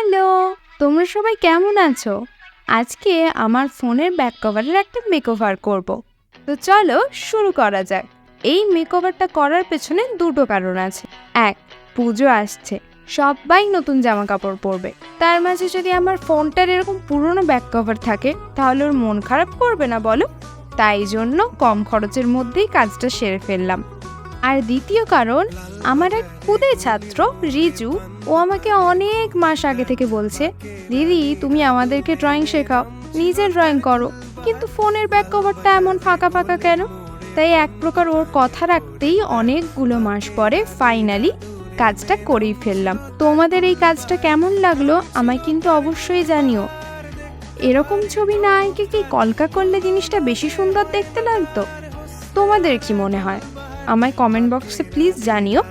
Hello, তোমরা সবাই কেমন আছো? আজকে আমার ফোনের ব্যাক কভারের একটা মেকওভার করব। তো চলো শুরু করা যাক। এই মেকওভারটা করার পেছনে দুটো কারণ আছে। এক, পুজো আসছে, সবাই নতুন জামা কাপড় পরবে। তার মাঝে যদি আমার ফোনটার এরকম পুরনো ব্যাক কভার থাকে তাহলে ওর মন খারাপ করবে না বলো? তাই জন্য কম খরচের মধ্যেই কাজটা সেরে ফেললাম। আর দ্বিতীয় কারণ, আমার এক খুদে ছাত্র রিজু, ও আমাকে অনেক মাস আগে থেকে বলছে, দিদি তুমি আমাদেরকে ড্রয়িং শেখাও, নিজে ড্রয়িং করো, কিন্তু ফোনের ব্যাক কভারটা এমন ফাঁকা ফাঁকা কেন? তাই এক প্রকার ওর কথা রাখতেই অনেকগুলো মাস পরে ফাইনালি কাজটা করেই ফেললাম। তোমাদের এই কাজটা কেমন লাগলো আমায় কিন্তু অবশ্যই জানিও। এরকম ছবি না এঁকে কি কলকা করলে জিনিসটা বেশি সুন্দর দেখতে লাগতো? তোমাদের কি মনে হয়? আমায় কমেন্ট বক্সে প্লিজ জানিও।